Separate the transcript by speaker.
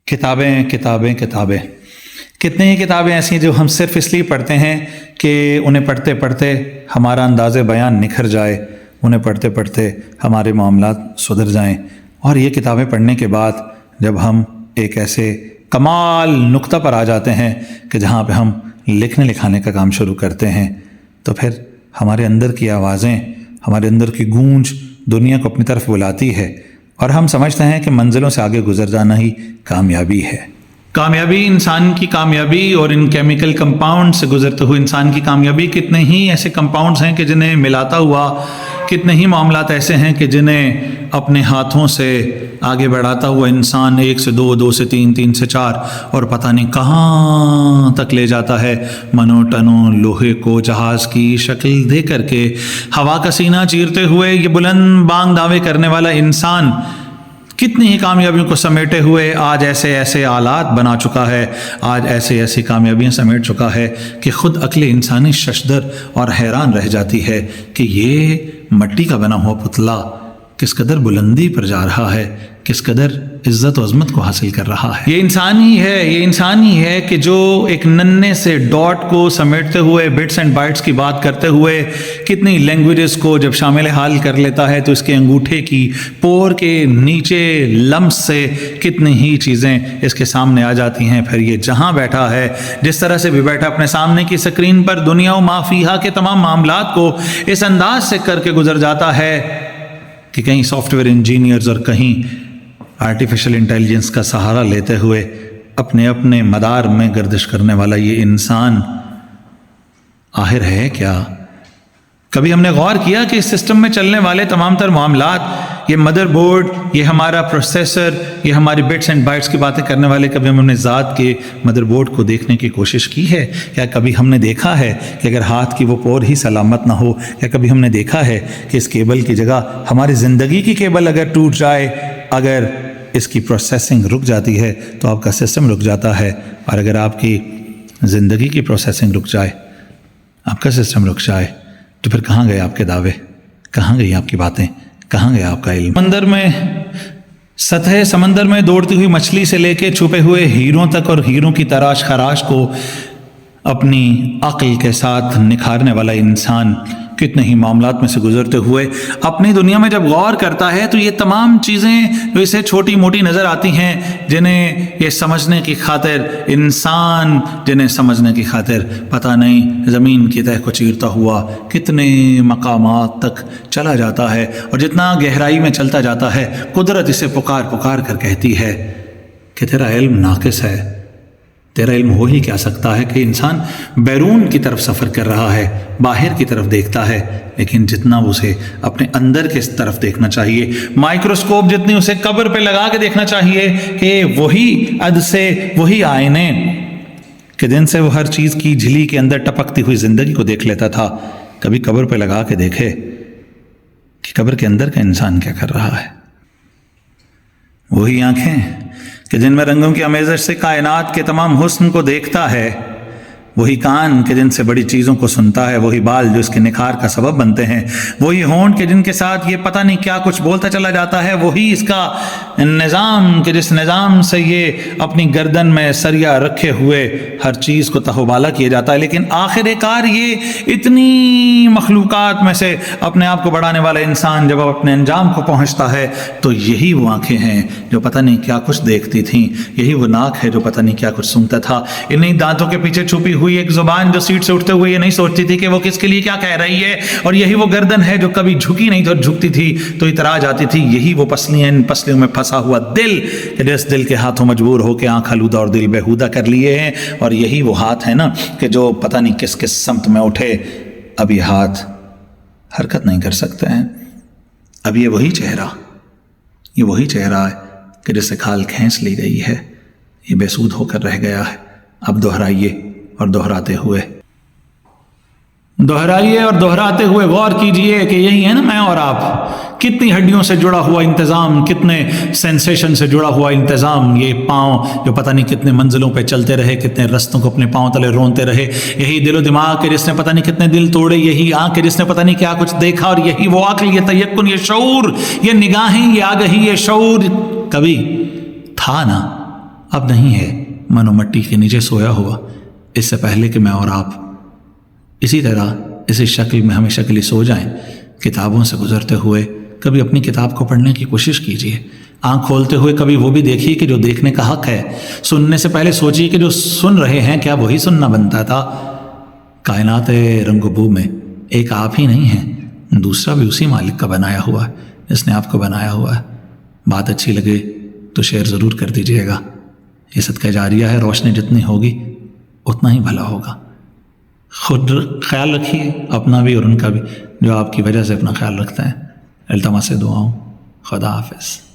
Speaker 1: کتابیں کتابیں کتابیں، کتنی ہی کتابیں ایسی ہیں جو ہم صرف اس لیے پڑھتے ہیں کہ انہیں پڑھتے پڑھتے ہمارا انداز بیان نکھر جائے، انہیں پڑھتے پڑھتے ہمارے معاملات سدھر جائیں۔ اور یہ کتابیں پڑھنے کے بعد جب ہم ایک ایسے کمال نقطہ پر آ جاتے ہیں کہ جہاں پہ ہم لکھنے لکھانے کا کام شروع کرتے ہیں، تو پھر ہمارے اندر کی آوازیں، ہمارے اندر کی گونج دنیا کو اپنی طرف بلاتی ہے، اور ہم سمجھتے ہیں کہ منزلوں سے آگے گزر جانا ہی کامیابی ہے۔ کامیابی، انسان کی کامیابی اور ان کیمیکل کمپاؤنڈ سے گزرتے ہوئے انسان کی کامیابی، کتنے ہی ایسے کمپاؤنڈز ہیں کہ جنہیں ملاتا ہوا کتنے ہی معاملات ایسے ہیں کہ جنہیں اپنے ہاتھوں سے آگے بڑھاتا ہوا انسان 1 سے 2، 2 سے 3، 3 سے 4 اور پتہ نہیں کہاں تک لے جاتا ہے، منو ٹنوں لوہے کو جہاز کی شکل دے کر کے ہوا کا سینہ چیرتے ہوئے یہ بلند بانگ دعوے کرنے والا انسان کتنی ہی کامیابیوں کو سمیٹے ہوئے آج ایسے ایسے آلات بنا چکا ہے، آج ایسے ایسی کامیابیاں سمیٹ چکا ہے کہ خود عقل انسانی ششدر اور حیران رہ جاتی ہے کہ یہ مٹی کا بنا ہوا پتلا کس قدر بلندی پر جا رہا ہے، کس قدر عزت و عظمت کو حاصل کر رہا ہے۔ یہ انسان ہی ہے کہ جو ایک ننھے سے ڈاٹ کو سمیٹتے ہوئے بٹس اینڈ بائٹس کی بات کرتے ہوئے کتنی لینگویجز کو جب شامل حال کر لیتا ہے تو اس کے انگوٹھے کی پور کے نیچے لمس سے کتنی ہی چیزیں اس کے سامنے آ جاتی ہیں۔ پھر یہ جہاں بیٹھا ہے، جس طرح سے بھی بیٹھا، اپنے سامنے کی سکرین پر دنیا و ما فیہا کے تمام معاملات کو اس انداز سے کر کے گزر جاتا ہے کہ کہیں سافٹ ویئر انجینئرز اور کہیں آرٹیفیشل انٹیلیجنس کا سہارا لیتے ہوئے اپنے مدار میں گردش کرنے والا یہ انسان آخر ہے کیا؟ کبھی ہم نے غور کیا کہ اس سسٹم میں چلنے والے تمام تر معاملات، یہ مدر بورڈ، یہ ہمارا پروسیسر، یہ ہماری بٹس اینڈ بائٹس کی باتیں کرنے والے، کبھی ہم نے ذات کے مدر بورڈ کو دیکھنے کی کوشش کی ہے؟ یا کبھی ہم نے دیکھا ہے کہ اگر ہاتھ کی وہ پور ہی سلامت نہ ہو، یا کبھی ہم نے دیکھا ہے کہ اس کیبل کی جگہ ہماری زندگی کی کیبل اگر ٹوٹ جائے، اگر اس کی پروسیسنگ رک جاتی ہے تو آپ کا سسٹم رک جاتا ہے، اور اگر آپ کی زندگی کی پروسیسنگ رک جائے، آپ کا سسٹم رک جائے، تو پھر کہاں گئے آپ کے دعوے، کہاں گئی آپ کی باتیں، کہاں گیا آپ کا علم؟ سطح سمندر میں دوڑتی ہوئی مچھلی سے لے کے چھپے ہوئے ہیروں تک، اور ہیروں کی تراش خراش کو اپنی عقل کے ساتھ نکھارنے والا انسان کتنے ہی معاملات میں سے گزرتے ہوئے اپنی دنیا میں جب غور کرتا ہے تو یہ تمام چیزیں جو اسے چھوٹی موٹی نظر آتی ہیں، جنہیں یہ سمجھنے کی خاطر انسان، جنہیں سمجھنے کی خاطر پتہ نہیں زمین کی تہہ کو چیرتا ہوا کتنے مقامات تک چلا جاتا ہے، اور جتنا گہرائی میں چلتا جاتا ہے قدرت اسے پکار پکار کر کہتی ہے کہ تیرا علم ناقص ہے، تیرا علم ہو ہی کیا سکتا ہے کہ انسان بیرون کی طرف سفر کر رہا ہے، باہر کی طرف دیکھتا ہے، لیکن جتنا اسے اپنے اندر کی طرف دیکھنا چاہیے، مائکروسکوپ جتنی اسے قبر پہ لگا کے دیکھنا چاہیے کہ وہی عدسے، وہی آئینے کہ جن سے وہ ہر چیز کی جھلی کے اندر ٹپکتی ہوئی زندگی کو دیکھ لیتا تھا، کبھی قبر پہ لگا کے دیکھے کہ قبر کے اندر کا انسان کیا کر رہا ہے۔ وہی آنکھیں کہ جن میں رنگوں کی آمیزش سے کائنات کے تمام حسن کو دیکھتا ہے، وہی کان کہ جن سے بڑی چیزوں کو سنتا ہے، وہی بال جو اس کے نکھار کا سبب بنتے ہیں، وہی ہونٹ کہ جن کے ساتھ یہ پتہ نہیں کیا کچھ بولتا چلا جاتا ہے، وہی اس کا نظام کہ جس نظام سے یہ اپنی گردن میں سریا رکھے ہوئے ہر چیز کو تہو بالا کیا جاتا ہے۔ لیکن آخر کار یہ اتنی مخلوقات میں سے اپنے آپ کو بڑھانے والا انسان جب اپنے انجام کو پہنچتا ہے تو یہی وہ آنکھیں ہیں جو پتہ نہیں کیا کچھ دیکھتی تھیں، یہی وہ ناک ہے جو پتہ نہیں کیا کچھ سنتا تھا، انہیں دانتوں کے پیچھے چھپی ہوئی ایک زبان جو سیٹ سے اٹھتے ہوئے یہ نہیں سوچتی تھی کہ وہ کس کے لیے کیا کہہ رہی ہے، اور یہی وہ گردن ہے جو کبھی جھکی نہیں تھی اور جھکتی تھی تو اترا جاتی تھی، یہی وہ پسلیاں، ان پسلیوں میں پھنسا ہوا دل کہ جس دل کے ہاتھوں مجبور ہو کے آنکھ آلودہ اور دل بےہودہ کر لیے ہیں، اور یہی وہ ہاتھ ہے نا کہ جو پتہ نہیں کس کس سمت میں اٹھے اب یہ ہاتھ حرکت نہیں کر سکتے ہیں، اب یہ وہی چہرہ ہے کہ جسے کھال کھینچ لی گئی ہے، یہ بے سود ہو کر رہ گیا ہے۔ اب دہرائیے اور دہراتے ہوئے غور کیجئے کہ یہی ہے نا میں اور آپ، کتنی ہڈیوں سے جڑا ہوا انتظام، کتنے سینسیشن سے جڑا ہوا انتظام، یہ پاؤں جو پتہ نہیں کتنے منزلوں پہ چلتے رہے، کتنے رستوں کو اپنے پاؤں تلے رونتے رہے، یہی دل و دماغ کے جس نے پتہ نہیں کتنے دل توڑے، یہی آنکھ کے جس نے پتہ نہیں کیا کچھ دیکھا، اور یہی وہ عقل، یہ تیقن، یہ شعور، یہ نگاہیں، یہ آگہی، یہ شعور کبھی تھا نا، اب نہیں ہے من و مٹی کے نیچے سویا ہوا۔ اس سے پہلے کہ میں اور آپ اسی طرح اسی شکل میں ہمیشہ کے لیے سو جائیں، کتابوں سے گزرتے ہوئے کبھی اپنی کتاب کو پڑھنے کی کوشش کیجیے۔ آنکھ کھولتے ہوئے کبھی وہ بھی دیکھیے کہ جو دیکھنے کا حق ہے۔ سننے سے پہلے سوچیے کہ جو سن رہے ہیں کیا وہی سننا بنتا تھا۔ کائنات رنگ و بو میں ایک آپ ہی نہیں ہیں، دوسرا بھی اسی مالک کا بنایا ہوا ہے، اس نے آپ کو بنایا ہوا ہے۔ بات اچھی لگے تو شیئر ضرور کر دیجیے گا۔ یہ صدقہ جاریہ ہے، روشنی جتنی ہوگی اتنا ہی بھلا ہوگا۔ خود خیال رکھیے، اپنا بھی اور ان کا بھی جو آپ کی وجہ سے اپنا خیال رکھتے ہیں۔ التماس دعاؤں، خدا حافظ۔